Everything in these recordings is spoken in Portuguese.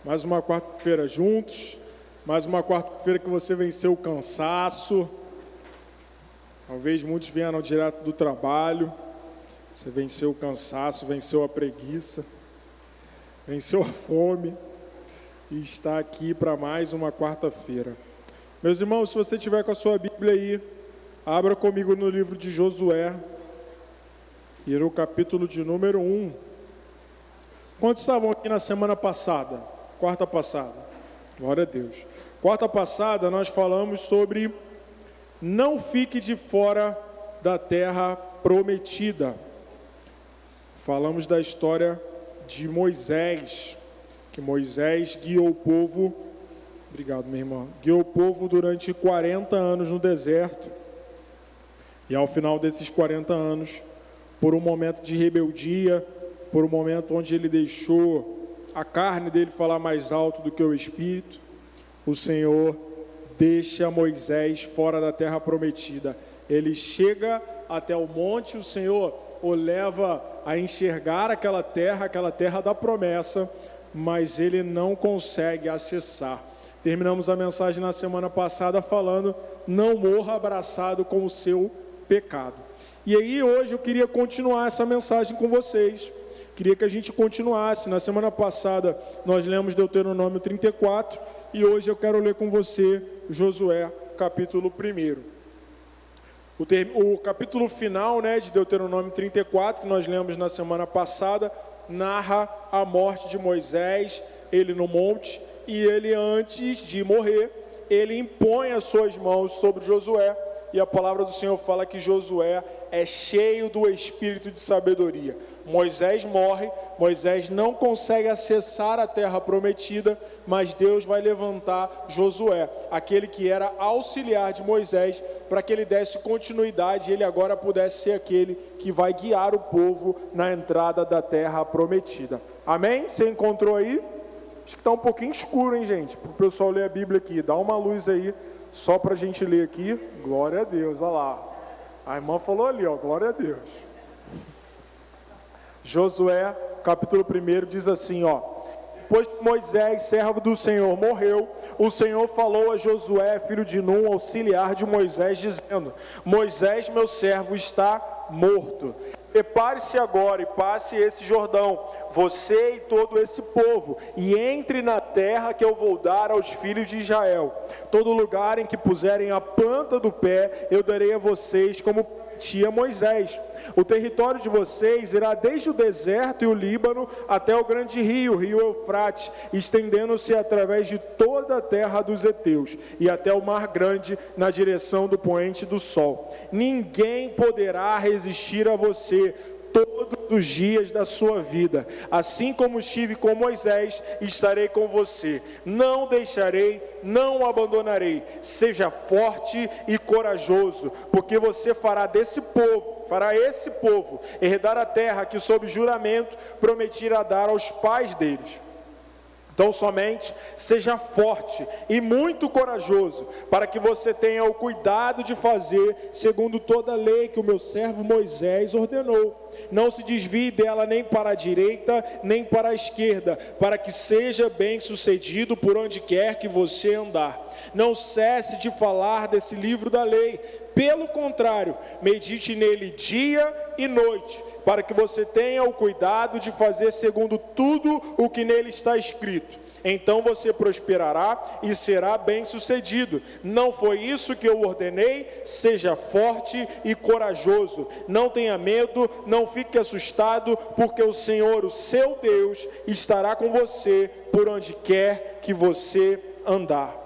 Mais uma quarta-feira juntos, mais uma quarta-feira que você venceu o cansaço. Talvez muitos vieram direto do trabalho. Você venceu o cansaço, venceu a preguiça, venceu a fome e está aqui para mais uma quarta-feira. Meus irmãos, se você tiver com a sua Bíblia aí, abra comigo no livro de Josué, e no capítulo de número 1. Quantos estavam aqui na semana passada? Quarta passada, glória a Deus. Quarta passada nós falamos sobre não fique de fora da terra prometida. Falamos da história de Moisés, que Moisés guiou o povo, obrigado minha irmã, guiou o povo durante 40 anos no deserto. E ao final desses 40 anos, por um momento de rebeldia, por um momento onde ele deixou a carne dele falar mais alto do que o espírito, o Senhor deixa Moisés fora da terra prometida. Ele chega até o monte, o Senhor o leva a enxergar aquela terra da promessa, mas ele não consegue acessar. Terminamos a mensagem na semana passada falando, não morra abraçado com o seu pecado. E aí hoje eu queria continuar essa mensagem com vocês. Queria que a gente continuasse. Na semana passada nós lemos Deuteronômio 34 e hoje eu quero ler com você Josué, capítulo 1. O capítulo final, de Deuteronômio 34, que nós lemos na semana passada, narra a morte de Moisés, ele no monte, e ele antes de morrer, ele impõe as suas mãos sobre Josué, e a palavra do Senhor fala que Josué é cheio do espírito de sabedoria. Moisés morre, Moisés não consegue acessar a terra prometida, mas Deus vai levantar Josué, aquele que era auxiliar de Moisés, para que ele desse continuidade e ele agora pudesse ser aquele que vai guiar o povo na entrada da terra prometida. Amém? Você encontrou aí? Acho que está um pouquinho escuro, hein, gente? Para o pessoal ler a Bíblia aqui. Dá uma luz aí, só para a gente ler aqui. Glória a Deus, olha lá. A irmã falou ali, ó, glória a Deus. Josué, capítulo 1, diz assim, ó: depois que Moisés, servo do Senhor, morreu, o Senhor falou a Josué, filho de Num, auxiliar de Moisés, dizendo: Moisés, meu servo, está morto. Prepare-se agora e passe esse Jordão, você e todo esse povo, e entre na terra que eu vou dar aos filhos de Israel. Todo lugar em que puserem a planta do pé, eu darei a vocês, como prometi a Moisés. O território de vocês irá desde o deserto e o Líbano até o grande rio, o rio Eufrates, estendendo-se através de toda a terra dos heteus e até o mar grande na direção do poente do sol. Ninguém poderá resistir a você todos os dias da sua vida. Assim como estive com Moisés, estarei com você. Não deixarei, não o abandonarei. Seja forte e corajoso, porque você fará esse povo herdar a terra que sob juramento prometi a dar aos pais deles. Então somente seja forte e muito corajoso, para que você tenha o cuidado de fazer segundo toda a lei que o meu servo Moisés ordenou. Não se desvie dela nem para a direita, nem para a esquerda, para que seja bem sucedido por onde quer que você andar. Não cesse de falar desse livro da lei. Pelo contrário, medite nele dia e noite, para que você tenha o cuidado de fazer segundo tudo o que nele está escrito. Então você prosperará e será bem-sucedido. Não foi isso que eu ordenei? Seja forte e corajoso. Não tenha medo, não fique assustado, porque o Senhor, o seu Deus, estará com você por onde quer que você andar.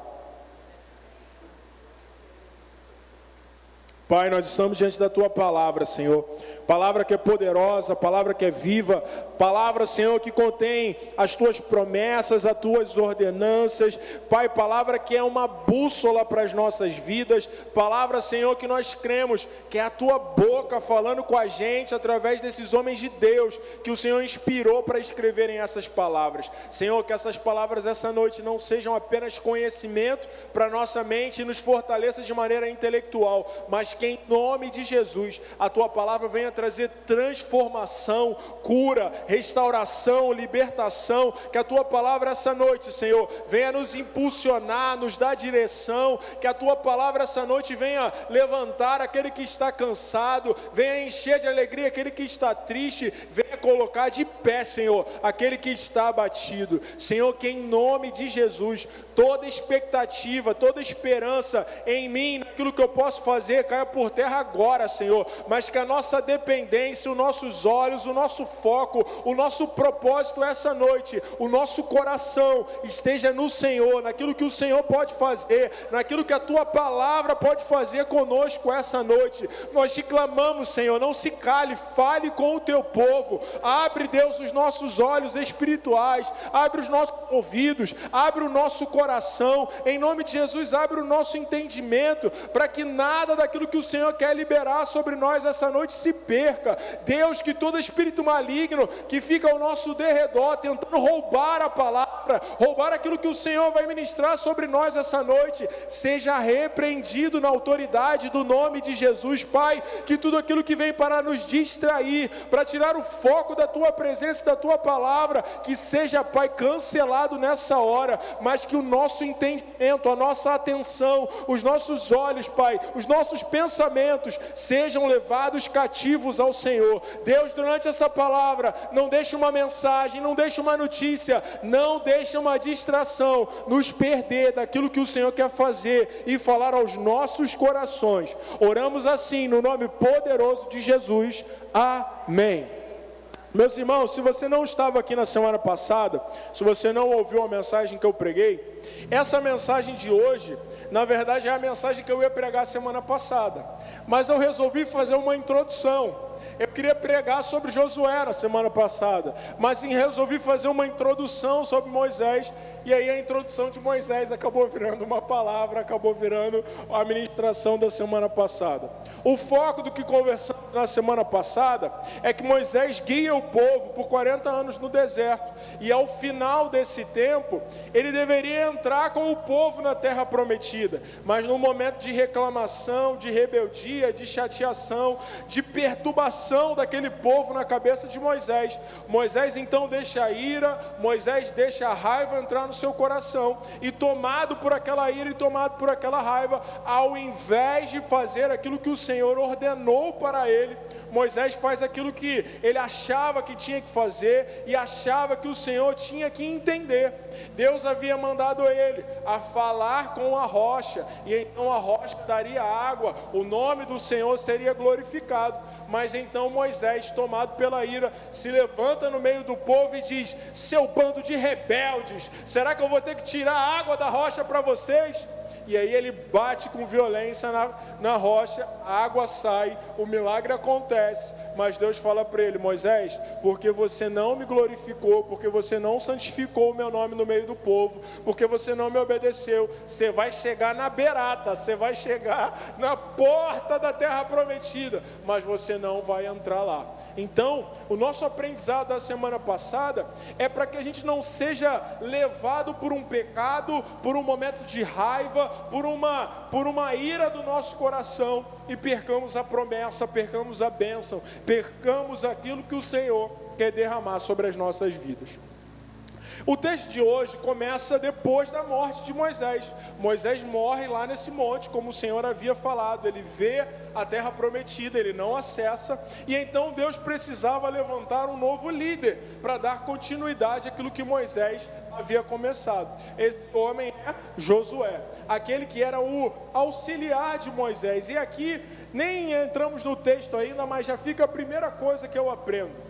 Pai, nós estamos diante da Tua palavra, Senhor. Palavra que é poderosa, palavra que é viva, palavra, Senhor, que contém as Tuas promessas, as Tuas ordenanças. Pai, palavra que é uma bússola para as nossas vidas. Palavra, Senhor, que nós cremos que é a Tua boca falando com a gente através desses homens de Deus que o Senhor inspirou para escreverem essas palavras. Senhor, que essas palavras essa noite não sejam apenas conhecimento para nossa mente e nos fortaleça de maneira intelectual, mas que em nome de Jesus a Tua palavra venha trazer transformação, cura, restauração, libertação. Que a Tua palavra essa noite, Senhor, venha nos impulsionar, nos dar direção. Que a Tua palavra essa noite venha levantar aquele que está cansado, venha encher de alegria aquele que está triste, venha colocar de pé, Senhor, aquele que está abatido. Senhor, que em nome de Jesus, toda expectativa, toda esperança em mim, naquilo que eu posso fazer, caia por terra agora, Senhor, mas que a nossa dependência, os nossos olhos, o nosso foco, o nosso propósito essa noite, o nosso coração esteja no Senhor, naquilo que o Senhor pode fazer, naquilo que a Tua palavra pode fazer conosco essa noite. Nós te clamamos, Senhor, não se cale, fale com o Teu povo, abre, Deus, os nossos olhos espirituais, abre os nossos ouvidos, abre o nosso coração, em nome de Jesus, abre o nosso entendimento, para que nada daquilo que o Senhor quer liberar sobre nós essa noite se perca. Deus, que todo espírito maligno que fica ao nosso derredor, tentando roubar a palavra, roubar aquilo que o Senhor vai ministrar sobre nós essa noite, seja repreendido na autoridade do nome de Jesus. Pai, que tudo aquilo que vem para nos distrair, para tirar o foco da Tua presença, da Tua palavra, que seja, Pai, cancelado nessa hora, mas que o nosso entendimento, a nossa atenção, os nossos olhos, Pai, os nossos pensamentos sejam levados cativos ao Senhor. Deus, durante essa palavra, não deixe uma mensagem, não deixe uma notícia, não deixe uma distração nos perder daquilo que o Senhor quer fazer e falar aos nossos corações. Oramos assim no nome poderoso de Jesus. Amém. Meus irmãos, se você não estava aqui na semana passada, se você não ouviu a mensagem que eu preguei, essa mensagem de hoje, na verdade é a mensagem que eu ia pregar semana passada, mas eu resolvi fazer uma introdução. Eu queria pregar sobre Josué na semana passada, mas resolvi fazer uma introdução sobre Moisés, e aí a introdução de Moisés acabou virando uma palavra, acabou virando a ministração da semana passada. O foco do que conversamos na semana passada é que Moisés guia o povo por 40 anos no deserto, e ao final desse tempo, ele deveria entrar com o povo na terra prometida, mas no momento de reclamação, de rebeldia, de chateação, de perturbação daquele povo na cabeça de Moisés, Moisés então deixa a ira, Moisés deixa a raiva entrar no seu coração, e tomado por aquela ira e tomado por aquela raiva, ao invés de fazer aquilo que o Senhor ordenou para ele, Moisés faz aquilo que ele achava que tinha que fazer e achava que o Senhor tinha que entender. Deus havia mandado ele a falar com a rocha, e então a rocha daria água, o nome do Senhor seria glorificado. Mas então Moisés, tomado pela ira, se levanta no meio do povo e diz: seu bando de rebeldes, será que eu vou ter que tirar a água da rocha para vocês? E aí ele bate com violência na rocha, a água sai, o milagre acontece, mas Deus fala para ele: Moisés, porque você não me glorificou, porque você não santificou o meu nome no meio do povo, porque você não me obedeceu, você vai chegar na beirada, você vai chegar na porta da terra prometida, mas você não vai entrar lá. Então, o nosso aprendizado da semana passada é para que a gente não seja levado por um pecado, por um momento de raiva, por uma ira do nosso coração, e percamos a promessa, percamos a bênção, percamos aquilo que o Senhor quer derramar sobre as nossas vidas. O texto de hoje começa depois da morte de Moisés. Moisés morre lá nesse monte, como o Senhor havia falado. Ele vê a terra prometida, ele não acessa, e então Deus precisava levantar um novo líder para dar continuidade àquilo que Moisés havia começado. Esse homem é Josué, aquele que era o auxiliar de Moisés. E aqui nem entramos no texto ainda, mas já fica a primeira coisa que eu aprendo.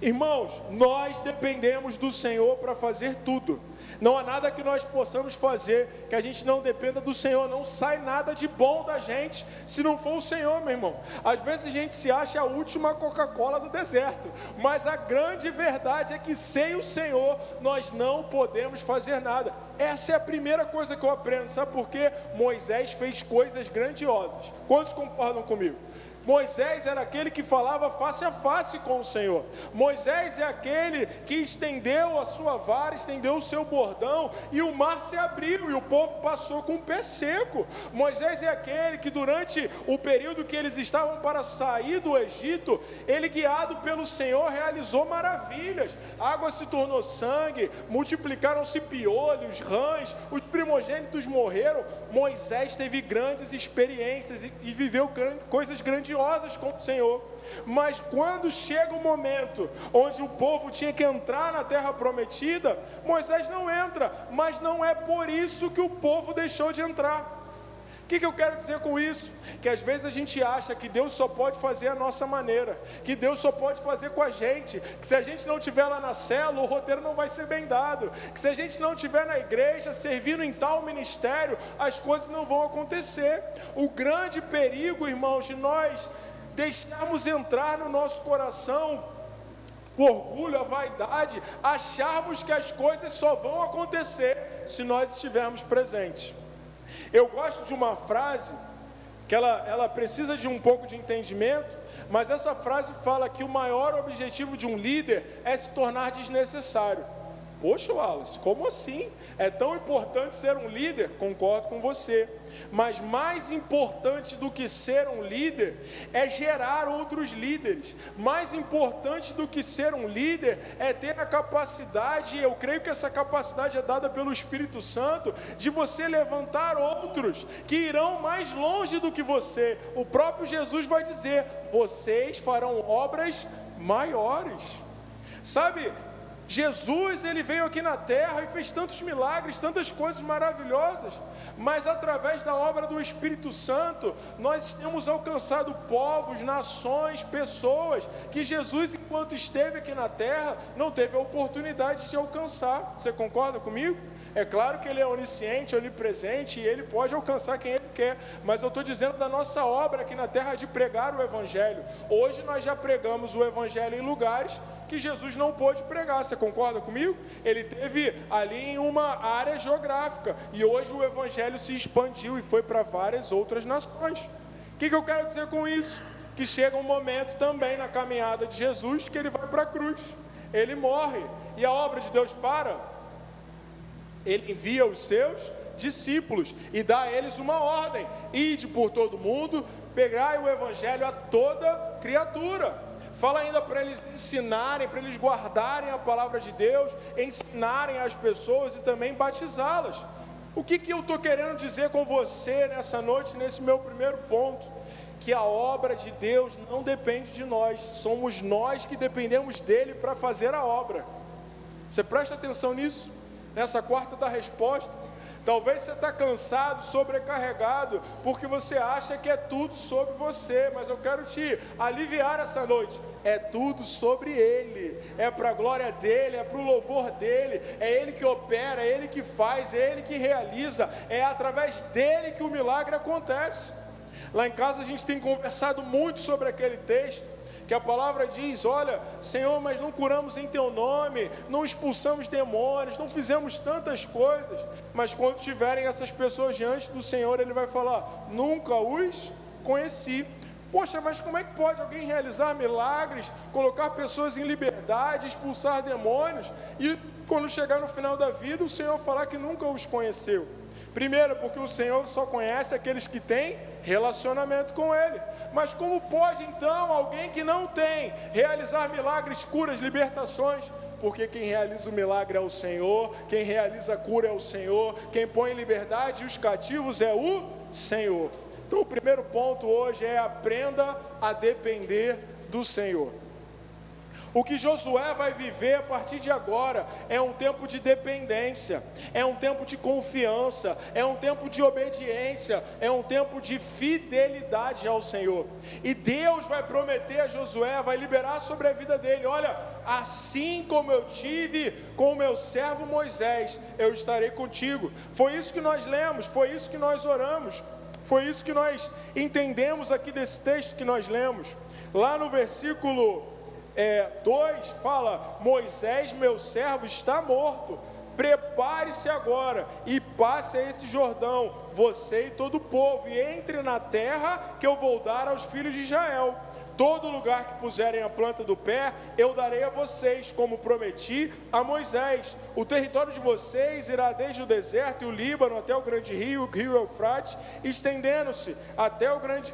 Irmãos, nós dependemos do Senhor para fazer tudo. Não há nada que nós possamos fazer que a gente não dependa do Senhor. Não sai nada de bom da gente se não for o Senhor, meu irmão. Às vezes a gente se acha a última Coca-Cola do deserto, mas a grande verdade é que sem o Senhor nós não podemos fazer nada. Essa é a primeira coisa que eu aprendo. Sabe por quê? Moisés fez coisas grandiosas. Quantos concordam comigo? Moisés era aquele que falava face a face com o Senhor. Moisés é aquele que estendeu a sua vara, estendeu o seu bordão, e o mar se abriu, e o povo passou com o pé seco. Moisés é aquele que durante o período que eles estavam para sair do Egito, ele, guiado pelo Senhor, realizou maravilhas. A água se tornou sangue, multiplicaram-se piolhos, rãs, os primogênitos morreram. Moisés teve grandes experiências e viveu coisas grandiosas com o Senhor. Mas quando chega o momento onde o povo tinha que entrar na terra prometida, Moisés não entra, mas não é por isso que o povo deixou de entrar. O que eu quero dizer com isso? Que às vezes a gente acha que Deus só pode fazer a nossa maneira, que Deus só pode fazer com a gente, que se a gente não estiver lá na célula, o roteiro não vai ser bem dado, que se a gente não estiver na igreja, servindo em tal ministério, as coisas não vão acontecer. O grande perigo, irmãos, de nós deixarmos entrar no nosso coração o orgulho, a vaidade, acharmos que as coisas só vão acontecer se nós estivermos presentes. Eu gosto de uma frase, que ela precisa de um pouco de entendimento, mas essa frase fala que o maior objetivo de um líder é se tornar desnecessário. Poxa, Wallace, como assim? É tão importante ser um líder? Concordo com você. Mas mais importante do que ser um líder é gerar outros líderes. Mais importante do que ser um líder é ter a capacidade, eu creio que essa capacidade é dada pelo Espírito Santo, de você levantar outros que irão mais longe do que você. O próprio Jesus vai dizer: vocês farão obras maiores. Sabe, Jesus, ele veio aqui na terra e fez tantos milagres, tantas coisas maravilhosas, mas através da obra do Espírito Santo, nós temos alcançado povos, nações, pessoas, que Jesus, enquanto esteve aqui na terra, não teve a oportunidade de alcançar. Você concorda comigo? É claro que ele é onisciente, onipresente, e ele pode alcançar quem ele quer, mas eu estou dizendo da nossa obra aqui na terra de pregar o Evangelho. Hoje nós já pregamos o Evangelho em lugares que Jesus não pôde pregar. Você concorda comigo? Ele teve ali em uma área geográfica, e hoje o Evangelho se expandiu e foi para várias outras nações. O que eu quero dizer com isso? Que chega um momento também na caminhada de Jesus que ele vai para a cruz, ele morre, e a obra de Deus para. Ele envia os seus discípulos e dá a eles uma ordem: ide por todo mundo, pegai o Evangelho a toda criatura. Fala ainda para eles ensinarem, para eles guardarem a palavra de Deus, ensinarem as pessoas e também batizá-las. O que eu estou querendo dizer com você nessa noite, nesse meu primeiro ponto? Que a obra de Deus não depende de nós, somos nós que dependemos dele para fazer a obra. Você presta atenção nisso? Nessa quarta da resposta, talvez você está cansado, sobrecarregado, porque você acha que é tudo sobre você, mas eu quero te aliviar essa noite: é tudo sobre Ele, é para a glória dEle, é para o louvor dEle, é Ele que opera, é Ele que faz, é Ele que realiza, é através dEle que o milagre acontece. Lá em casa a gente tem conversado muito sobre aquele texto, que a palavra diz: olha, Senhor, mas não curamos em Teu nome, não expulsamos demônios, não fizemos tantas coisas. Mas quando tiverem essas pessoas diante do Senhor, Ele vai falar: nunca os conheci. Poxa, mas como é que pode alguém realizar milagres, colocar pessoas em liberdade, expulsar demônios, e quando chegar no final da vida, o Senhor falar que nunca os conheceu? Primeiro, porque o Senhor só conhece aqueles que têm relacionamento com Ele. Mas como pode então alguém que não tem realizar milagres, curas, libertações? Porque quem realiza o milagre é o Senhor, quem realiza a cura é o Senhor, quem põe em liberdade os cativos é o Senhor. Então o primeiro ponto hoje é: aprenda a depender do Senhor. O que Josué vai viver a partir de agora é um tempo de dependência, é um tempo de confiança, é um tempo de obediência, é um tempo de fidelidade ao Senhor. E Deus vai prometer a Josué, vai liberar sobre a vida dele: olha, assim como eu tive com o meu servo Moisés, eu estarei contigo. Foi isso que nós lemos, foi isso que nós oramos, foi isso que nós entendemos aqui desse texto que nós lemos. Lá no versículo 2 fala: Moisés, meu servo, está morto, prepare prepare-se agora e passe a esse Jordão, você e todo o povo, e entre na terra que eu vou dar aos filhos de Israel. Todo lugar que puserem a planta do pé, eu darei a vocês, como prometi a Moisés. O território de vocês irá desde o deserto e o Líbano até o grande rio, o rio Eufrates, estendendo-se através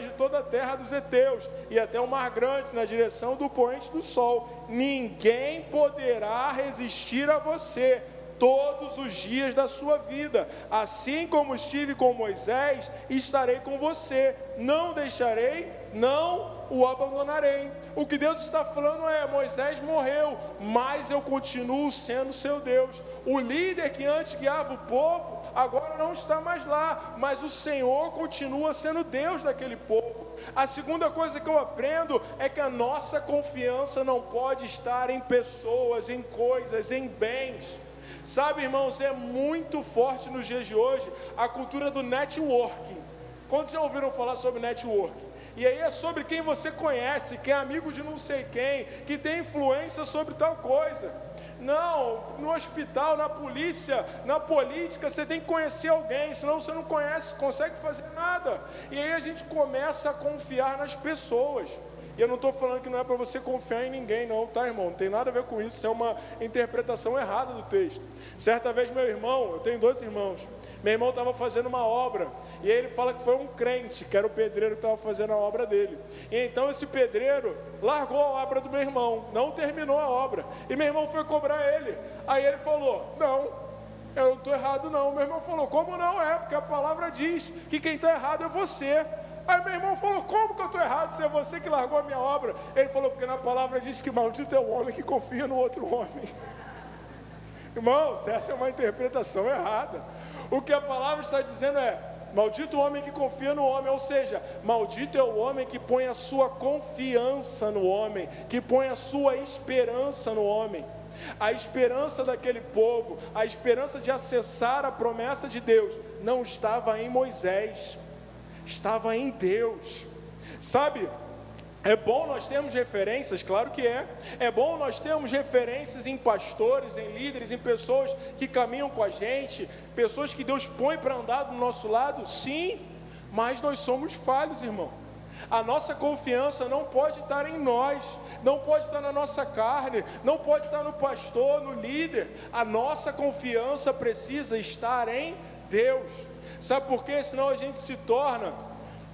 de toda a terra dos heteus e até o mar grande, na direção do poente do sol. Ninguém poderá resistir a você todos os dias da sua vida. Assim como estive com Moisés, estarei com você. Não deixarei, não o abandonarei. O que Deus está falando é: Moisés morreu, mas eu continuo sendo seu Deus. O líder que antes guiava o povo, agora não está mais lá, mas o Senhor continua sendo Deus daquele povo. A segunda coisa que eu aprendo é que a nossa confiança não pode estar em pessoas, em coisas, em bens. Sabe, irmãos, é muito forte nos dias de hoje a cultura do networking. Quantos já ouviram falar sobre networking? E aí é sobre quem você conhece, quem é amigo de não sei quem, que tem influência sobre tal coisa. Não, no hospital, na polícia, na política, você tem que conhecer alguém, senão você não consegue fazer nada. E aí a gente começa a confiar nas pessoas. E eu não estou falando que não é para você confiar em ninguém não, tá, irmão? Não tem nada a ver com isso, isso é uma interpretação errada do texto. Certa vez meu irmão, eu tenho 2 irmãos, meu irmão estava fazendo uma obra, e ele fala que foi um crente, que era o pedreiro que estava fazendo a obra dele. E então esse pedreiro largou a obra do meu irmão, não terminou a obra, e meu irmão foi cobrar ele. Aí ele falou: não, eu não estou errado não. Meu irmão falou: como não é? Porque a palavra diz que quem está errado é você. Aí meu irmão falou: como que eu estou errado se é você que largou a minha obra? Ele falou: porque na palavra diz que maldito é o homem que confia no outro homem. Irmãos, essa é uma interpretação errada. O que a palavra está dizendo é: maldito o homem que confia no homem, ou seja, maldito é o homem que põe a sua confiança no homem, que põe a sua esperança no homem. A esperança daquele povo, a esperança de acessar a promessa de Deus, não estava em Moisés, estava em Deus. Sabe, é bom nós termos referências, claro que é. É bom nós termos referências em pastores, em líderes, em pessoas que caminham com a gente, pessoas que Deus põe para andar do nosso lado, sim, mas nós somos falhos, irmão. A nossa confiança não pode estar em nós, não pode estar na nossa carne, não pode estar no pastor, no líder. A nossa confiança precisa estar em Deus. Sabe por quê? Senão a gente se torna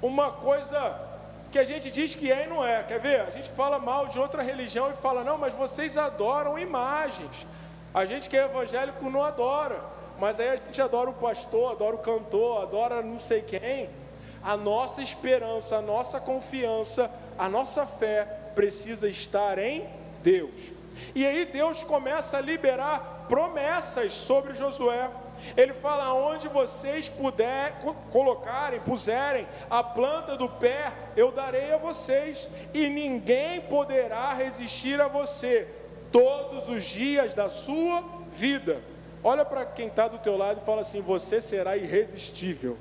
uma coisa que a gente diz que é e não é. Quer ver? A gente fala mal de outra religião e fala: não, mas vocês adoram imagens. A gente que é evangélico não adora, mas aí a gente adora o pastor, adora o cantor, adora não sei quem. A nossa esperança, a nossa confiança, a nossa fé precisa estar em Deus. E aí Deus começa a liberar promessas sobre Josué. Ele fala: aonde vocês puserem a planta do pé, eu darei a vocês, e ninguém poderá resistir a você todos os dias da sua vida. Olha para quem está do teu lado e fala assim: você será irresistível.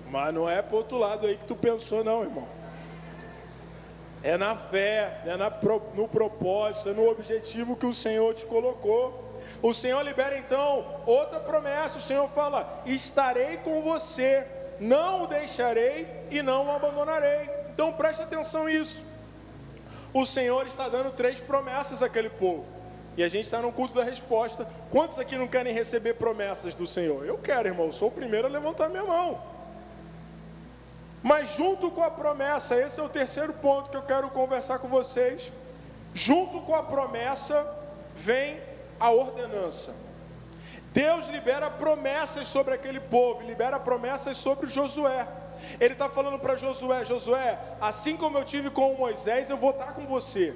Mas não é para o outro lado aí que tu pensou não, irmão. É na fé, é no propósito, é no objetivo que o Senhor te colocou. O Senhor libera então outra promessa. O Senhor fala: estarei com você, não o deixarei e não o abandonarei. Então preste atenção nisso. O Senhor está dando 3 promessas àquele povo, e a gente está no culto da resposta. Quantos aqui não querem receber promessas do Senhor? Eu quero, irmão, eu sou o primeiro a levantar minha mão. Mas junto com a promessa, esse é o terceiro ponto que eu quero conversar com vocês. Junto com a promessa vem a ordenança. Deus libera promessas sobre aquele povo, libera promessas sobre Josué. Ele está falando para Josué: Josué, assim como eu tive com Moisés, eu vou estar com você.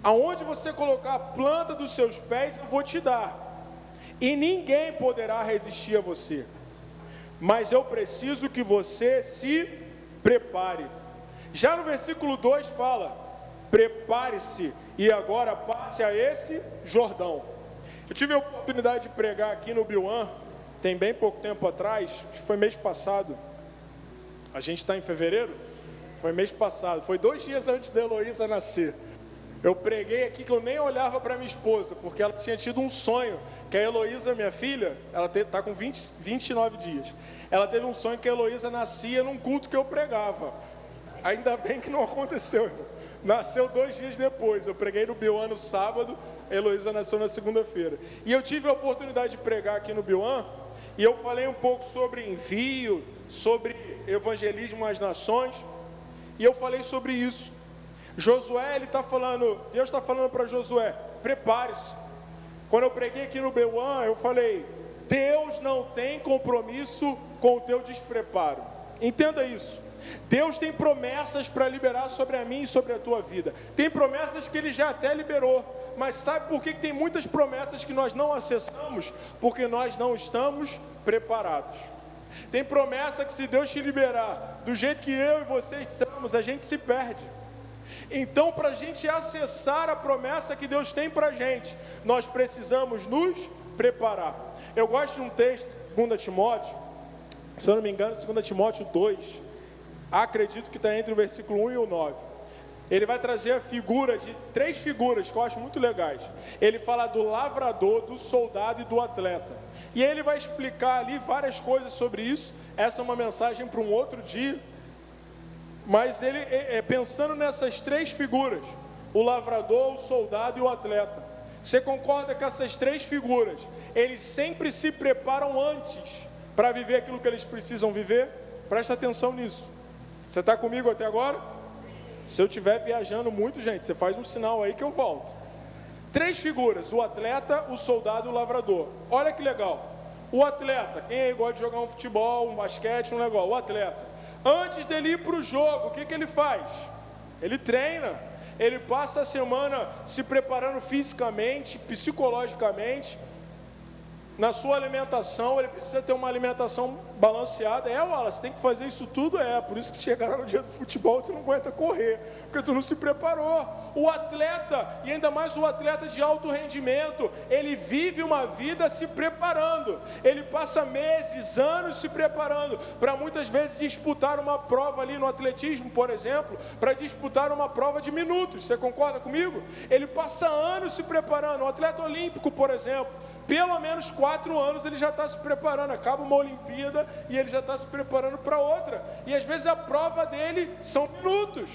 Aonde você colocar a planta dos seus pés, eu vou te dar, e ninguém poderá resistir a você. Mas eu preciso que você se prepare. Já no versículo 2 fala: prepare-se e agora passe a esse Jordão. Eu tive a oportunidade de pregar aqui no Biuan, tem bem pouco tempo atrás, acho que foi mês passado. A gente está em fevereiro? foi mês passado, foi 2 dias antes da Heloísa nascer. Eu preguei aqui que eu nem olhava para minha esposa, porque ela tinha tido um sonho, que a Heloísa, minha filha, ela está com 29 dias. Ela teve um sonho que a Heloísa nascia num culto que eu pregava. Ainda bem que não aconteceu, irmão. Nasceu 2 dias depois. Eu preguei no Biuan no sábado, a Heloísa nasceu na segunda-feira. E eu tive a oportunidade de pregar aqui no Biuan, e eu falei um pouco sobre envio, sobre evangelismo às nações, e eu falei sobre isso. Josué, Deus está falando para Josué, prepare-se. Quando eu preguei aqui no Biuan, eu falei, Deus não tem compromisso com o teu despreparo. Entenda isso. Deus tem promessas para liberar sobre a mim e sobre a tua vida. Tem promessas que Ele já até liberou. Mas sabe por que tem muitas promessas que nós não acessamos? Porque nós não estamos preparados. Tem promessa que se Deus te liberar do jeito que eu e você estamos, a gente se perde. Então, para a gente acessar a promessa que Deus tem para a gente, nós precisamos nos preparar. Eu gosto de um texto, 2 Timóteo, se eu não me engano, 2 Timóteo 2, acredito que está entre o versículo 1 e o 9. Ele vai trazer a figura de 3 figuras que eu acho muito legais. Ele fala do lavrador, do soldado e do atleta. E ele vai explicar ali várias coisas sobre isso. Essa é uma mensagem para um outro dia. Mas ele pensando nessas 3 figuras, o lavrador, o soldado e o atleta. Você concorda que essas 3 figuras, eles sempre se preparam antes para viver aquilo que eles precisam viver? Presta atenção nisso. Você está comigo até agora? Se eu estiver viajando muito, gente, você faz um sinal aí que eu volto. 3 figuras, o atleta, o soldado e o lavrador. Olha que legal. O atleta, quem aí gosta de jogar um futebol, um basquete, um negócio, o atleta. Antes dele ir para o jogo, o que ele faz? Ele treina, ele passa a semana se preparando fisicamente, psicologicamente. Na sua alimentação, ele precisa ter uma alimentação balanceada. Wallace, tem que fazer isso tudo? Por isso que chegar no dia do futebol, você não aguenta correr, porque tu não se preparou. O atleta, e ainda mais o atleta de alto rendimento, ele vive uma vida se preparando. Ele passa meses, anos se preparando, para muitas vezes disputar uma prova ali no atletismo, por exemplo, para disputar uma prova de minutos. Você concorda comigo? Ele passa anos se preparando. Um atleta olímpico, por exemplo, pelo menos 4 anos ele já está se preparando. Acaba uma Olimpíada e ele já está se preparando para outra. E às vezes a prova dele são minutos.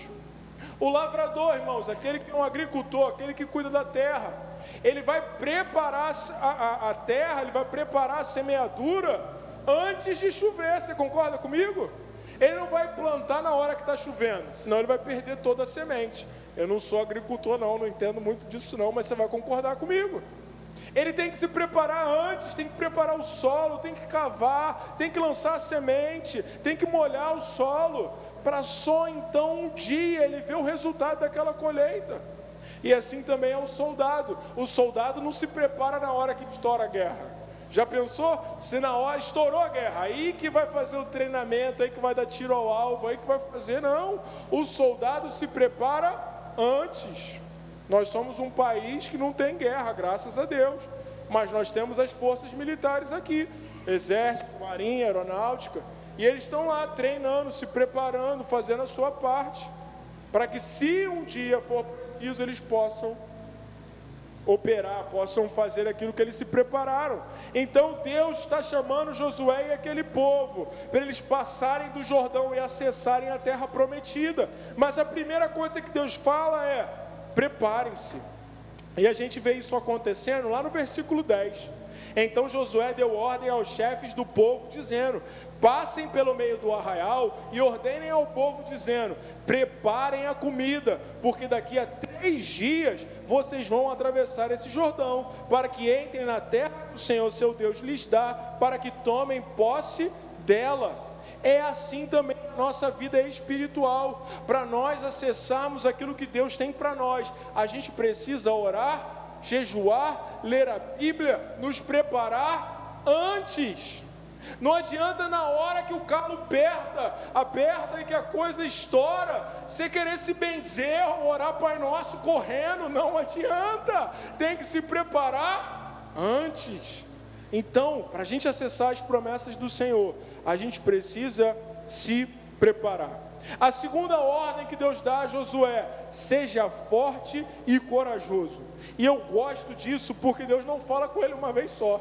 O lavrador, irmãos, aquele que é um agricultor, aquele que cuida da terra, ele vai preparar a terra, ele vai preparar a semeadura antes de chover. Você concorda comigo? Ele não vai plantar na hora que está chovendo, senão ele vai perder toda a semente. Eu não sou agricultor não entendo muito disso não, mas você vai concordar comigo. Ele tem que se preparar antes, tem que preparar o solo, tem que cavar, tem que lançar a semente, tem que molhar o solo, para só então um dia ele ver o resultado daquela colheita. E assim também é o soldado. O soldado não se prepara na hora que estoura a guerra. Já pensou? Se na hora estourou a guerra, aí que vai fazer o treinamento, aí que vai dar tiro ao alvo, aí que vai fazer, não. O soldado se prepara antes. Nós somos um país que não tem guerra, graças a Deus. Mas nós temos as forças militares aqui. Exército, marinha, aeronáutica. E eles estão lá treinando, se preparando, fazendo a sua parte. Para que se um dia for preciso, eles possam operar, possam fazer aquilo que eles se prepararam. Então Deus está chamando Josué e aquele povo, para eles passarem do Jordão e acessarem a terra prometida. Mas a primeira coisa que Deus fala é: preparem-se. E a gente vê isso acontecendo lá no versículo 10. Então Josué deu ordem aos chefes do povo, dizendo: passem pelo meio do arraial e ordenem ao povo, dizendo: preparem a comida, porque daqui a 3 dias vocês vão atravessar esse Jordão, para que entrem na terra que o Senhor seu Deus lhes dá, para que tomem posse dela. É assim também a nossa vida espiritual. Para nós acessarmos aquilo que Deus tem para nós, a gente precisa orar, jejuar, ler a Bíblia, nos preparar antes. Não adianta na hora que o calo aperta e que a coisa estoura, você querer se benzer, orar Pai Nosso correndo, não adianta. Tem que se preparar antes. Então, para a gente acessar as promessas do Senhor, a gente precisa se preparar. A segunda ordem que Deus dá a Josué: seja forte e corajoso. E eu gosto disso porque Deus não fala com ele uma vez só.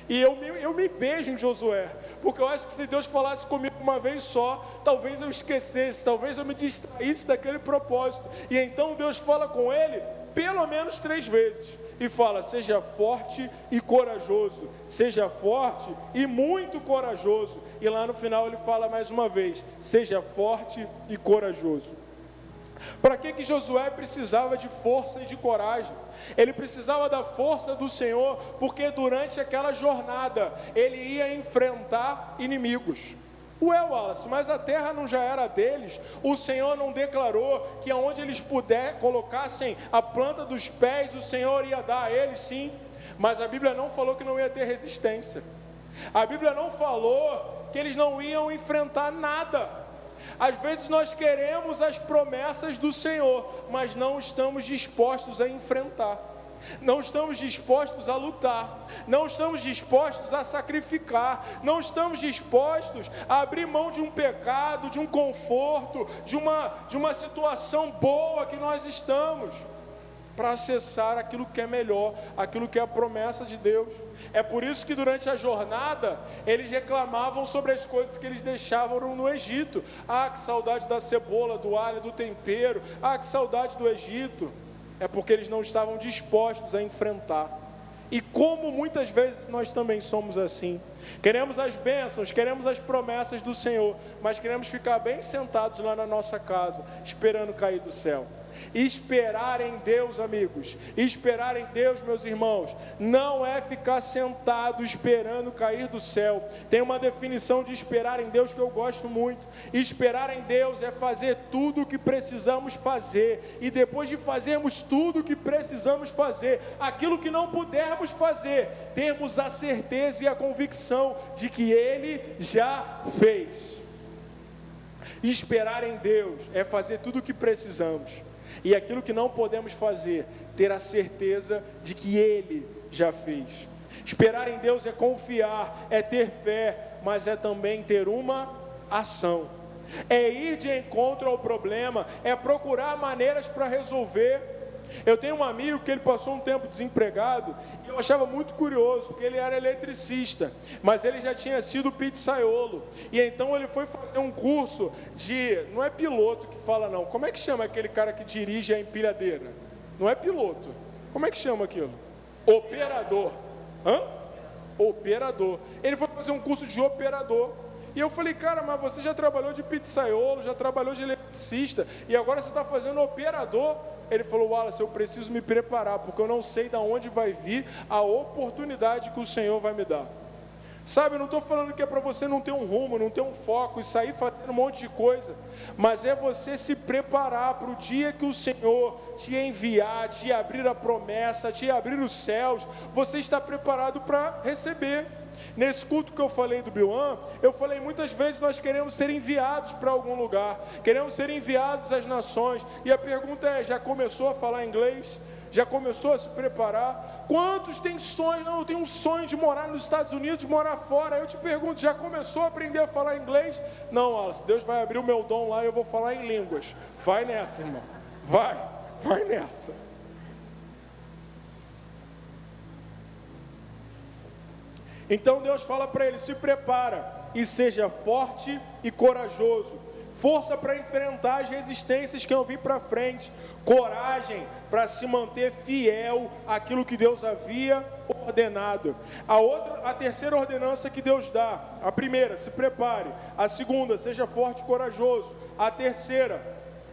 E eu me vejo em Josué, porque eu acho que se Deus falasse comigo uma vez só, talvez eu esquecesse, talvez eu me distraísse daquele propósito. E então Deus fala com ele pelo menos 3 vezes. E fala: seja forte e corajoso, seja forte e muito corajoso. E lá no final ele fala mais uma vez: seja forte e corajoso. Para que Josué precisava de força e de coragem? Ele precisava da força do Senhor, porque durante aquela jornada ele ia enfrentar inimigos. Ué, Wallace, mas a terra não já era deles? O Senhor não declarou que aonde eles colocassem a planta dos pés, o Senhor ia dar a eles? Sim, mas a Bíblia não falou que não ia ter resistência. A Bíblia não falou que eles não iam enfrentar nada. Às vezes nós queremos as promessas do Senhor, mas não estamos dispostos a enfrentar, não estamos dispostos a lutar, não estamos dispostos a sacrificar, não estamos dispostos a abrir mão de um pecado, de um conforto, de uma situação boa que nós estamos, para acessar aquilo que é melhor, aquilo que é a promessa de Deus. É por isso que durante a jornada, eles reclamavam sobre as coisas que eles deixavam no Egito. Ah, que saudade da cebola, do alho, do tempero. Ah, que saudade do Egito. É porque eles não estavam dispostos a enfrentar. E como muitas vezes nós também somos assim. Queremos as bênçãos, queremos as promessas do Senhor, mas queremos ficar bem sentados lá na nossa casa, esperando cair do céu. Esperar em Deus, amigos, esperar em Deus, meus irmãos, não é ficar sentado esperando cair do céu. Tem uma definição de esperar em Deus que eu gosto muito. Esperar em Deus é fazer tudo o que precisamos fazer, e depois de fazermos tudo o que precisamos fazer, aquilo que não pudermos fazer, termos a certeza e a convicção de que Ele já fez. Esperar em Deus é fazer tudo o que precisamos, e aquilo que não podemos fazer, ter a certeza de que Ele já fez. Esperar em Deus é confiar, é ter fé, mas é também ter uma ação. É ir de encontro ao problema, é procurar maneiras para resolver. Eu tenho um amigo que ele passou um tempo desempregado, e eu achava muito curioso, porque ele era eletricista, mas ele já tinha sido pizzaiolo, e então ele foi fazer um curso de, não é piloto que fala não, como é que chama aquele cara que dirige a empilhadeira? Não é piloto, como é que chama aquilo? Operador. Operador. Ele foi fazer um curso de operador. E eu falei: cara, mas você já trabalhou de pizzaiolo, já trabalhou de eletricista, e agora você está fazendo operador? Ele falou: Wallace, eu preciso me preparar, porque eu não sei de onde vai vir a oportunidade que o Senhor vai me dar. Sabe, eu não estou falando que é para você não ter um rumo, não ter um foco e sair fazendo um monte de coisa, mas é você se preparar para o dia que o Senhor te enviar, te abrir a promessa, te abrir os céus, você está preparado para receber. Nesse culto que eu falei do Biuan, eu falei: muitas vezes nós queremos ser enviados para algum lugar, queremos ser enviados às nações, e a pergunta é: já começou a falar inglês? Já começou a se preparar? Quantos têm sonho? Não, eu tenho um sonho de morar nos Estados Unidos, de morar fora. Eu te pergunto: já começou a aprender a falar inglês? Não, Wallace, Deus vai abrir o meu dom lá e eu vou falar em línguas. Vai nessa, irmão, vai nessa. Então Deus fala para ele: se prepara e seja forte e corajoso. Força para enfrentar as resistências que vão vir para frente. Coragem para se manter fiel àquilo que Deus havia ordenado. A terceira ordenança que Deus dá: a primeira, se prepare. A segunda, seja forte e corajoso. A terceira,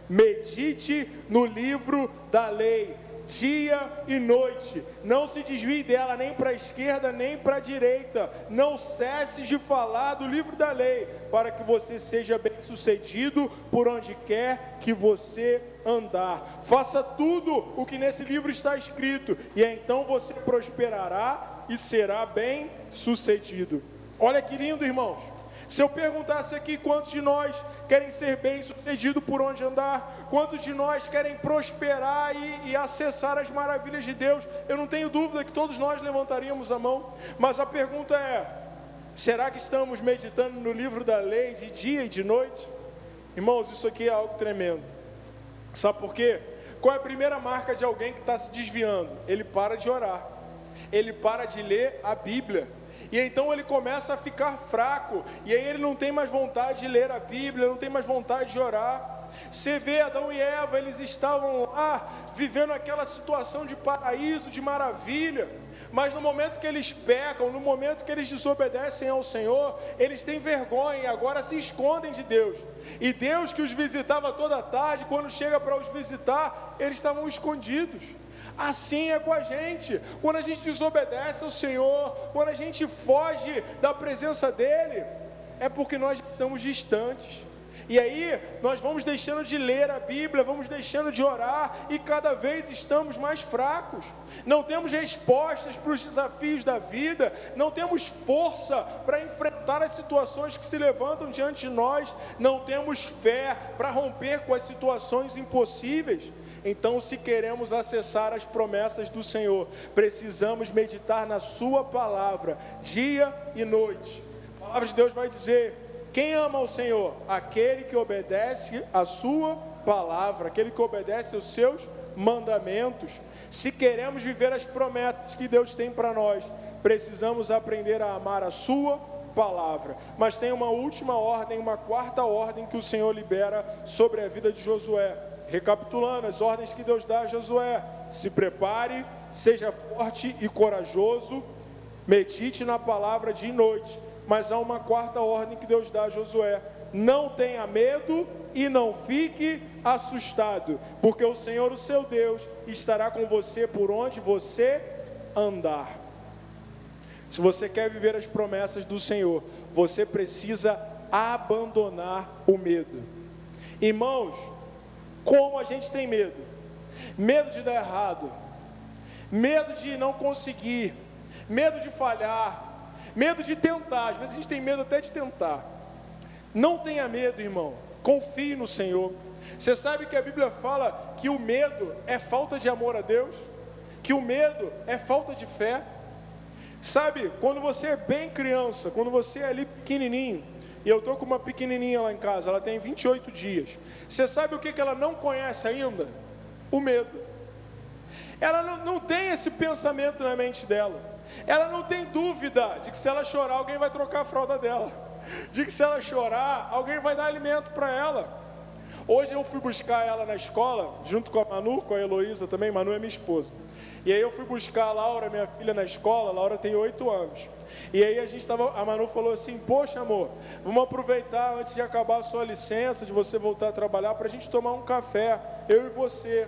medite no livro da lei, dia e noite, não se desvie dela nem para a esquerda nem para a direita, não cesse de falar do livro da lei, para que você seja bem sucedido por onde quer que você andar. Faça tudo o que nesse livro está escrito, e então você prosperará e será bem sucedido. Olha que lindo, irmãos. Se eu perguntasse aqui quantos de nós querem ser bem-sucedidos por onde andar, quantos de nós querem prosperar e acessar as maravilhas de Deus, eu não tenho dúvida que todos nós levantaríamos a mão. Mas a pergunta é: será que estamos meditando no livro da lei de dia e de noite? Irmãos, isso aqui é algo tremendo. Sabe por quê? Qual é a primeira marca de alguém que está se desviando? Ele para de orar, ele para de ler a Bíblia, e então ele começa a ficar fraco, e aí ele não tem mais vontade de ler a Bíblia, não tem mais vontade de orar. Você vê Adão e Eva, eles estavam lá, vivendo aquela situação de paraíso, de maravilha, mas no momento que eles pecam, no momento que eles desobedecem ao Senhor, eles têm vergonha e agora se escondem de Deus. E Deus, que os visitava toda tarde, quando chega para os visitar, eles estavam escondidos. Assim é com a gente, quando a gente desobedece ao Senhor, quando a gente foge da presença dEle, é porque nós estamos distantes. E aí nós vamos deixando de ler a Bíblia, vamos deixando de orar, e cada vez estamos mais fracos. Não temos respostas para os desafios da vida, não temos força para enfrentar as situações que se levantam diante de nós, não temos fé para romper com as situações impossíveis. Então, se queremos acessar as promessas do Senhor, precisamos meditar na sua palavra, dia e noite. A palavra de Deus vai dizer: quem ama o Senhor? Aquele que obedece a sua palavra, aquele que obedece aos seus mandamentos. Se queremos viver as promessas que Deus tem para nós, precisamos aprender a amar a sua palavra. Mas tem uma última ordem, uma quarta ordem que o Senhor libera sobre a vida de Josué. Recapitulando as ordens que Deus dá a Josué: se prepare, seja forte e corajoso, medite na palavra dia e noite. Mas há uma quarta ordem que Deus dá a Josué: não tenha medo e não fique assustado, porque o Senhor, o seu Deus, estará com você por onde você andar. Se você quer viver as promessas do Senhor, você precisa abandonar o medo. Irmãos, como a gente tem medo? Medo de dar errado, medo de não conseguir, medo de falhar, medo de tentar. Às vezes a gente tem medo até de tentar. Não tenha medo, irmão, confie no Senhor. Você sabe que a Bíblia fala que o medo é falta de amor a Deus, que o medo é falta de fé. Sabe, quando você é bem criança, quando você é ali pequenininho, e eu estou com uma pequenininha lá em casa, ela tem 28 dias. Você sabe o que ela não conhece ainda? O medo. Ela não tem esse pensamento na mente dela. Ela não tem dúvida de que se ela chorar, alguém vai trocar a fralda dela. De que se ela chorar, alguém vai dar alimento para ela. Hoje eu fui buscar ela na escola, junto com a Manu, com a Heloísa também. Manu é minha esposa. E aí eu fui buscar a Laura, minha filha, na escola. A Laura tem 8 anos. E aí a Manu falou assim: poxa, amor, vamos aproveitar antes de acabar a sua licença, de você voltar a trabalhar, para a gente tomar um café, eu e você.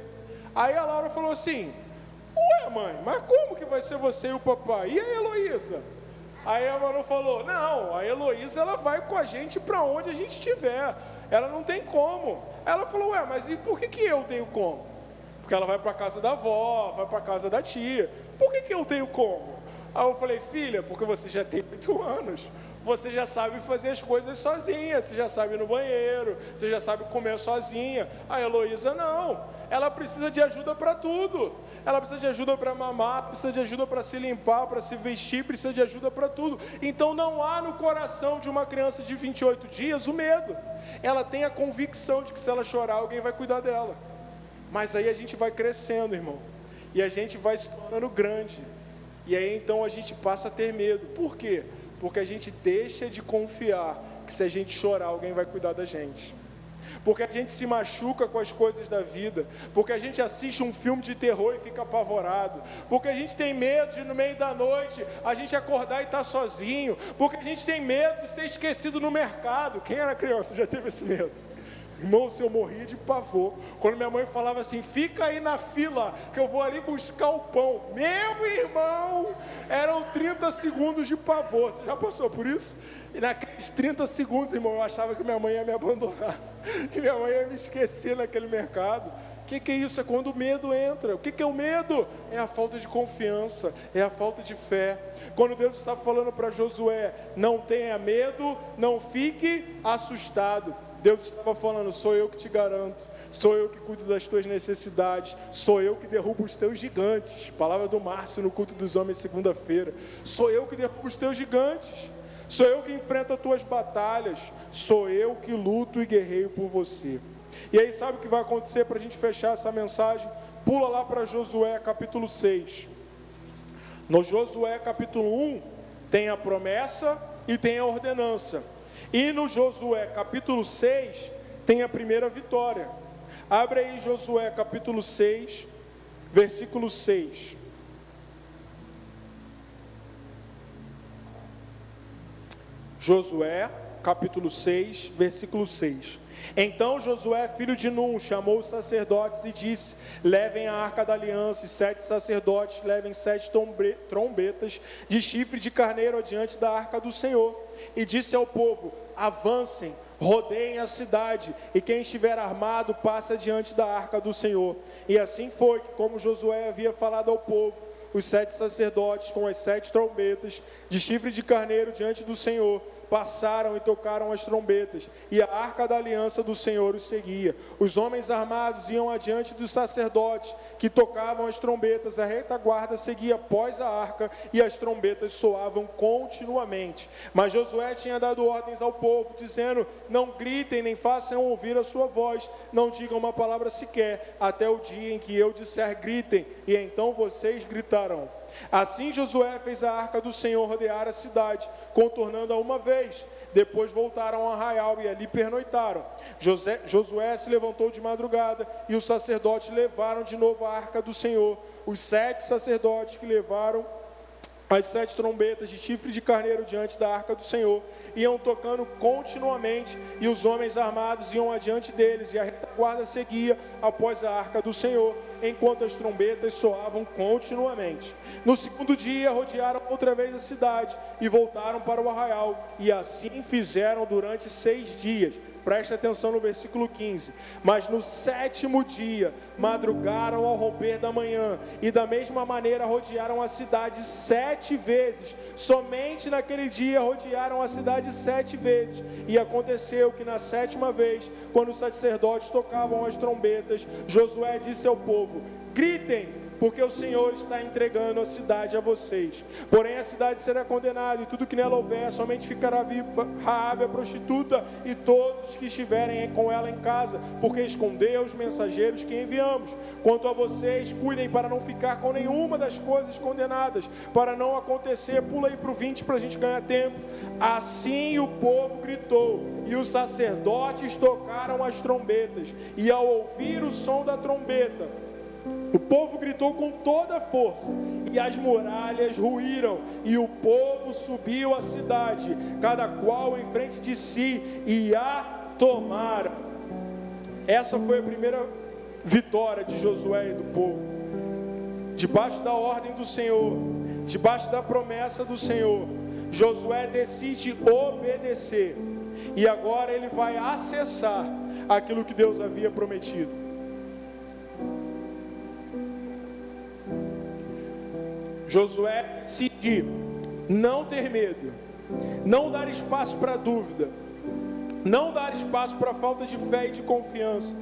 Aí a Laura falou assim: ué, mãe, mas como que vai ser você e o papai? E a Heloísa? Aí a Manu falou: não, a Heloísa, ela vai com a gente para onde a gente estiver, ela não tem como. Ela falou: ué, mas e por que eu tenho como? Porque ela vai para a casa da avó, vai para a casa da tia. Por que eu tenho como? Aí eu falei: filha, porque você já tem 8 anos, você já sabe fazer as coisas sozinha, você já sabe ir no banheiro, você já sabe comer sozinha. A Heloísa não, ela precisa de ajuda para tudo. Ela precisa de ajuda para mamar, precisa de ajuda para se limpar, para se vestir, precisa de ajuda para tudo. Então não há no coração de uma criança de 28 dias o medo. Ela tem a convicção de que se ela chorar, alguém vai cuidar dela. Mas aí a gente vai crescendo, irmão, e a gente vai se tornando grande. E aí então a gente passa a ter medo. Por quê? Porque a gente deixa de confiar que se a gente chorar, alguém vai cuidar da gente. Porque a gente se machuca com as coisas da vida, porque a gente assiste um filme de terror e fica apavorado, porque a gente tem medo de no meio da noite a gente acordar e estar sozinho, porque a gente tem medo de ser esquecido no mercado. Quem era criança já teve esse medo? Irmão, se eu morria de pavor quando minha mãe falava assim: fica aí na fila que eu vou ali buscar o pão. Meu irmão, eram 30 segundos de pavor. Você já passou por isso? E naqueles 30 segundos, irmão, eu achava que minha mãe ia me abandonar, que minha mãe ia me esquecer naquele mercado. O que é isso? É quando o medo entra. O que é o medo? É a falta de confiança, é a falta de fé. Quando Deus está falando para Josué: não tenha medo, não fique assustado, Deus estava falando: sou eu que te garanto, sou eu que cuido das tuas necessidades, sou eu que derrubo os teus gigantes. Palavra do Márcio no culto dos homens segunda-feira. Sou eu que derrubo os teus gigantes. Sou eu que enfrento as tuas batalhas. Sou eu que luto e guerreio por você. E aí sabe o que vai acontecer para a gente fechar essa mensagem? Pula lá para Josué capítulo 6. No Josué capítulo 1 tem a promessa e tem a ordenança. E no Josué capítulo 6 tem a primeira vitória. Abre aí Josué capítulo 6, versículo 6. Josué capítulo 6, versículo 6. Então Josué, filho de Num, chamou os sacerdotes e disse: levem a arca da aliança, e 7 sacerdotes levem 7 trombetas de chifre de carneiro adiante da arca do Senhor. E disse ao povo: avancem, rodeiem a cidade, e quem estiver armado passe adiante da arca do Senhor. E assim foi que, como Josué havia falado ao povo, os 7 sacerdotes com as 7 trombetas de chifre de carneiro diante do Senhor passaram e tocaram as trombetas, e a arca da aliança do Senhor os seguia. Os homens armados iam adiante dos sacerdotes que tocavam as trombetas, a retaguarda seguia após a arca, e as trombetas soavam continuamente. Mas Josué tinha dado ordens ao povo, dizendo: não gritem, nem façam ouvir a sua voz, não digam uma palavra sequer, até o dia em que eu disser gritem, e então vocês gritarão. Assim Josué fez a arca do Senhor rodear a cidade, contornando-a uma vez. Depois voltaram ao arraial e ali pernoitaram. Josué se levantou de madrugada, e os sacerdotes levaram de novo a arca do Senhor. Os 7 sacerdotes que levaram as 7 trombetas de chifre de carneiro diante da arca do Senhor iam tocando continuamente, e os homens armados iam adiante deles, e a retaguarda seguia após a arca do Senhor, enquanto as trombetas soavam continuamente. No segundo dia rodearam outra vez a cidade e voltaram para o arraial, e assim fizeram durante 6 dias. Preste atenção no versículo 15. Mas no 7º dia madrugaram ao romper da manhã, e da mesma maneira rodearam a cidade 7 vezes. Somente naquele dia rodearam a cidade 7 vezes. E aconteceu que na 7ª vez, quando os sacerdotes tocavam as trombetas, Josué disse ao povo: gritem, porque o Senhor está entregando a cidade a vocês. Porém a cidade será condenada, e tudo que nela houver, somente ficará viva Raabe a prostituta, e todos que estiverem com ela em casa, porque escondeu os mensageiros que enviamos. Quanto a vocês, cuidem para não ficar com nenhuma das coisas condenadas, para não acontecer. Pula aí para o 20 para a gente ganhar tempo. Assim o povo gritou, e os sacerdotes tocaram as trombetas, e ao ouvir o som da trombeta, o povo gritou com toda a força, e as muralhas ruíram, e o povo subiu à cidade, cada qual em frente de si, e a tomaram. Essa foi a primeira vitória de Josué e do povo. Debaixo da ordem do Senhor, debaixo da promessa do Senhor, Josué decide obedecer, e agora ele vai acessar aquilo que Deus havia prometido. Josué decide não ter medo, não dar espaço para dúvida, não dar espaço para falta de fé e de confiança.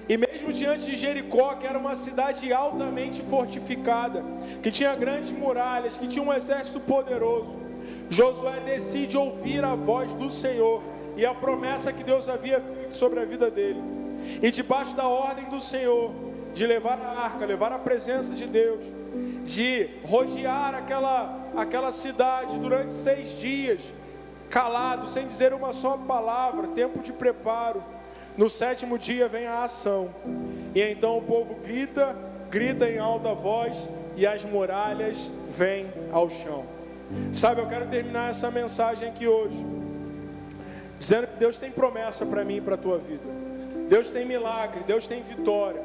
E mesmo diante de Jericó, que era uma cidade altamente fortificada, que tinha grandes muralhas, que tinha um exército poderoso, Josué decide ouvir a voz do Senhor e a promessa que Deus havia feito sobre a vida dele. E debaixo da ordem do Senhor, de levar a arca, levar a presença de Deus, de rodear aquela cidade durante 6 dias, calado, sem dizer uma só palavra, tempo de preparo. No 7º dia vem a ação, e então o povo grita em alta voz, e as muralhas vêm ao chão. Sabe, eu quero terminar essa mensagem aqui hoje dizendo que Deus tem promessa para mim e para a tua vida. Deus tem milagre, Deus tem vitória.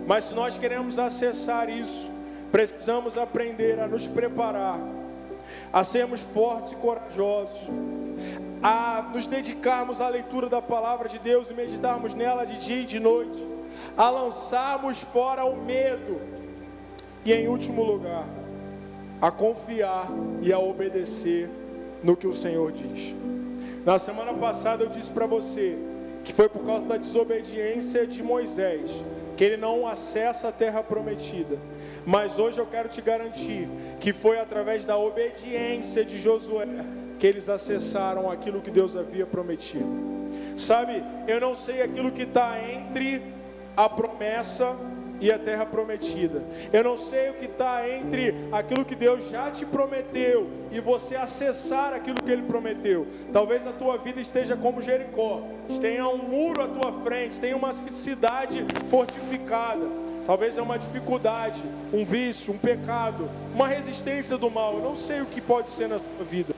Mas se nós queremos acessar isso, precisamos aprender a nos preparar, a sermos fortes e corajosos, a nos dedicarmos à leitura da palavra de Deus e meditarmos nela de dia e de noite, a lançarmos fora o medo, e em último lugar, a confiar e a obedecer no que o Senhor diz. Na semana passada eu disse para você que foi por causa da desobediência de Moisés que ele não acessa a terra prometida. Mas hoje eu quero te garantir que foi através da obediência de Josué que eles acessaram aquilo que Deus havia prometido. Sabe, eu não sei aquilo que está entre a promessa e a terra prometida. Eu não sei o que está entre aquilo que Deus já te prometeu e você acessar aquilo que Ele prometeu. Talvez a tua vida esteja como Jericó, tenha um muro à tua frente, tenha uma cidade fortificada. Talvez é uma dificuldade, um vício, um pecado, uma resistência do mal. Eu não sei o que pode ser na tua vida,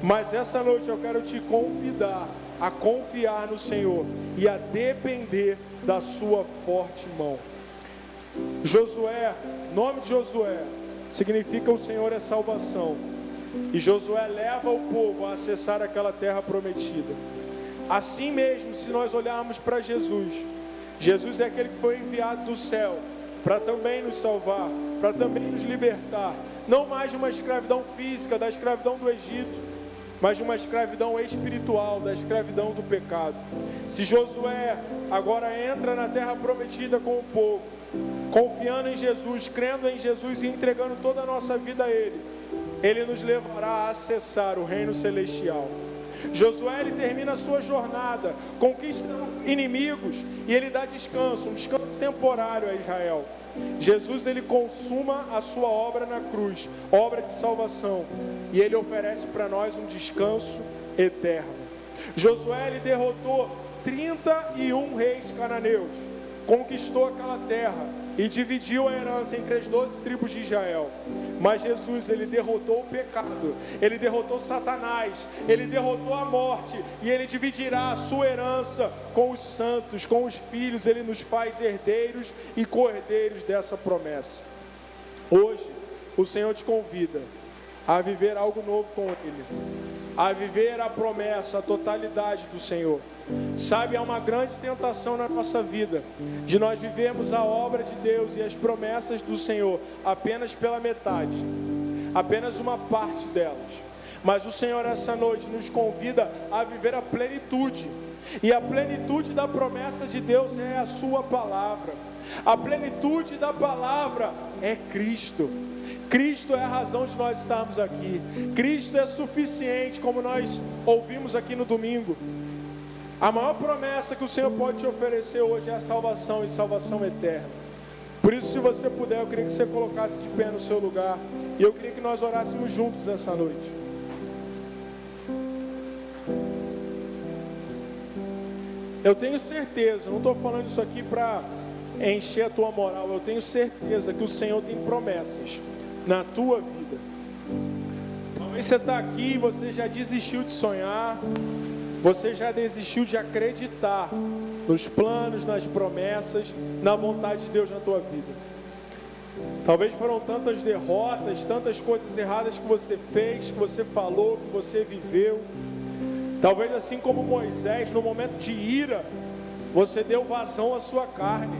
mas essa noite eu quero te convidar a confiar no Senhor e a depender da sua forte mão. Josué, nome de Josué, significa o Senhor é salvação. E Josué leva o povo a acessar aquela terra prometida. Assim mesmo, se nós olharmos para Jesus, Jesus é aquele que foi enviado do céu para também nos salvar, para também nos libertar, não mais de uma escravidão física, da escravidão do Egito, mas de uma escravidão espiritual, da escravidão do pecado. Se Josué agora entra na terra prometida com o povo, confiando em Jesus, crendo em Jesus e entregando toda a nossa vida a Ele, Ele nos levará a acessar o reino celestial. Josué, ele termina a sua jornada, conquista inimigos e ele dá descanso, um descanso temporário a Israel. Jesus, ele consuma a sua obra na cruz, obra de salvação, e ele oferece para nós um descanso eterno. Josué, ele derrotou 31 reis cananeus, conquistou aquela terra e dividiu a herança entre as 12 tribos de Israel. Mas Jesus, ele derrotou o pecado, ele derrotou Satanás, ele derrotou a morte, e ele dividirá a sua herança com os santos, com os filhos. Ele nos faz herdeiros e co-herdeiros dessa promessa. Hoje, o Senhor te convida a viver algo novo com Ele, a viver a promessa, a totalidade do Senhor. Sabe, há uma grande tentação na nossa vida de nós vivermos a obra de Deus e as promessas do Senhor apenas pela metade, apenas uma parte delas. Mas o Senhor essa noite nos convida a viver a plenitude, e a plenitude da promessa de Deus é a sua palavra. A plenitude da palavra é Cristo. Cristo é a razão de nós estarmos aqui. Cristo é suficiente, como nós ouvimos aqui no domingo. A maior promessa que o Senhor pode te oferecer hoje é a salvação, e salvação eterna. Por isso, se você puder, eu queria que você colocasse de pé no seu lugar, e eu queria que nós orássemos juntos essa noite. Eu tenho certeza, não estou falando isso aqui para encher a tua moral, eu tenho certeza que o Senhor tem promessas na tua vida. Talvez você está aqui e você já desistiu de sonhar, você já desistiu de acreditar nos planos, nas promessas, na vontade de Deus na tua vida. Talvez foram tantas derrotas, tantas coisas erradas que você fez, que você falou, que você viveu. Talvez assim como Moisés, no momento de ira, você deu vazão à sua carne,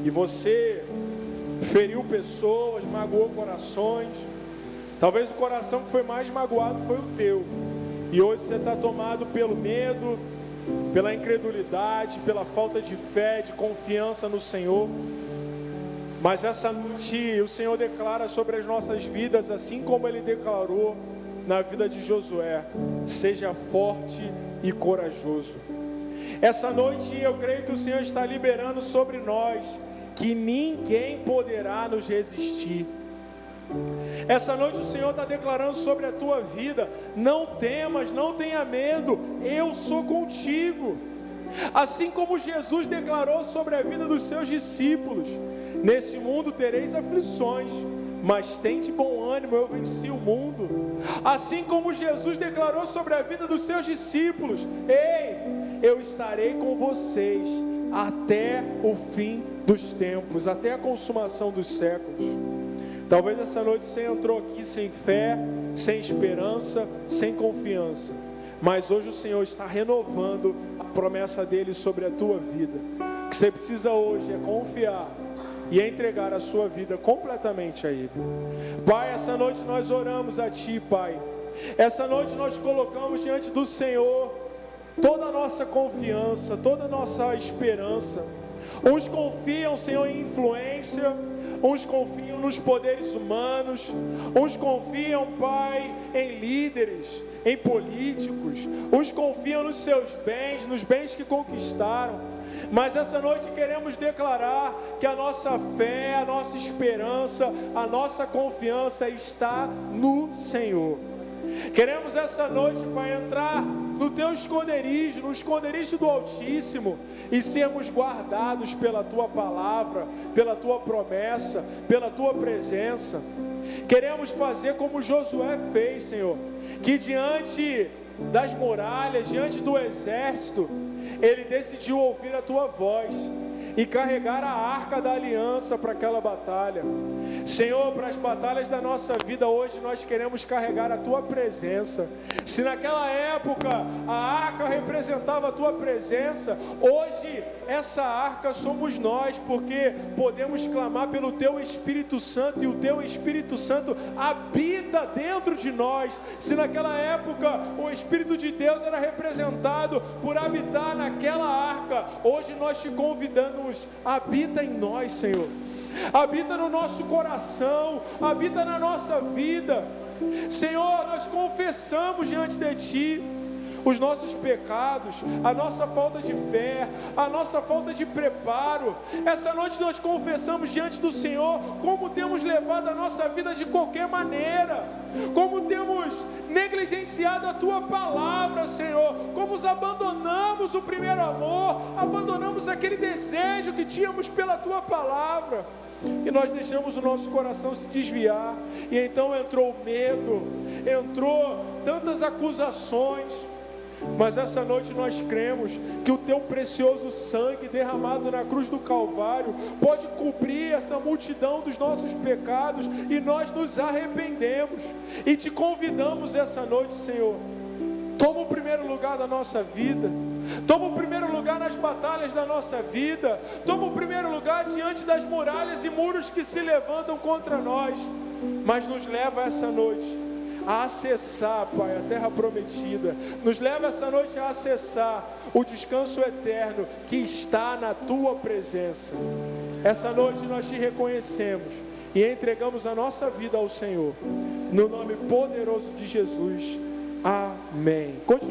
e você feriu pessoas, magoou corações. Talvez o coração que foi mais magoado foi o teu. E hoje você está tomado pelo medo, pela incredulidade, pela falta de fé, de confiança no Senhor. Mas essa noite o Senhor declara sobre as nossas vidas, assim como Ele declarou na vida de Josué: seja forte e corajoso. Essa noite eu creio que o Senhor está liberando sobre nós que ninguém poderá nos resistir. Essa noite o Senhor está declarando sobre a tua vida: não temas, não tenha medo, eu sou contigo. Assim como Jesus declarou sobre a vida dos seus discípulos: nesse mundo tereis aflições, mas tende bom ânimo, eu venci o mundo. Assim como Jesus declarou sobre a vida dos seus discípulos: ei, eu estarei com vocês até o fim dos tempos, até a consumação dos séculos. Talvez essa noite você entrou aqui sem fé, sem esperança, sem confiança, mas hoje o Senhor está renovando a promessa dele sobre a tua vida. O que você precisa hoje é confiar e entregar a sua vida completamente a Ele. Pai, essa noite nós oramos a Ti, Pai. Essa noite nós colocamos diante do Senhor toda a nossa confiança, toda a nossa esperança. Uns confiam, Senhor, em influência, uns confiam nos poderes humanos, uns confiam, Pai, em líderes, em políticos, uns confiam nos seus bens, nos bens que conquistaram. Mas essa noite queremos declarar que a nossa fé, a nossa esperança, a nossa confiança está no Senhor. Queremos essa noite, Pai, entrar no Teu esconderijo, no esconderijo do Altíssimo, e sermos guardados pela Tua palavra, pela Tua promessa, pela Tua presença. Queremos fazer como Josué fez, Senhor, que diante das muralhas, diante do exército, ele decidiu ouvir a Tua voz e carregar a arca da aliança para aquela batalha. Senhor, para as batalhas da nossa vida hoje, nós queremos carregar a Tua presença. Se naquela época a arca representava a Tua presença, hoje essa arca somos nós, porque podemos clamar pelo Teu Espírito Santo, e o Teu Espírito Santo habita dentro de nós. Se naquela época o Espírito de Deus era representado por habitar naquela arca, hoje nós te convidamos, habita em nós, Senhor. Habita no nosso coração, habita na nossa vida. Senhor, nós confessamos diante de Ti os nossos pecados, a nossa falta de fé, a nossa falta de preparo. Essa noite nós confessamos diante do Senhor como temos levado a nossa vida de qualquer maneira, como temos negligenciado a Tua palavra, Senhor, como abandonamos o primeiro amor, abandonamos aquele desejo que tínhamos pela Tua palavra, e nós deixamos o nosso coração se desviar, e então entrou o medo, entrou tantas acusações. Mas essa noite nós cremos que o Teu precioso sangue derramado na cruz do Calvário pode cobrir essa multidão dos nossos pecados, e nós nos arrependemos e Te convidamos essa noite, Senhor. Toma o primeiro lugar da nossa vida, toma o primeiro lugar nas batalhas da nossa vida, toma o primeiro lugar diante das muralhas e muros que se levantam contra nós, mas nos leva essa noite a acessar, Pai, a terra prometida. Nos leva essa noite a acessar o descanso eterno que está na Tua presença. Essa noite nós Te reconhecemos e entregamos a nossa vida ao Senhor, no nome poderoso de Jesus. Amém. Continue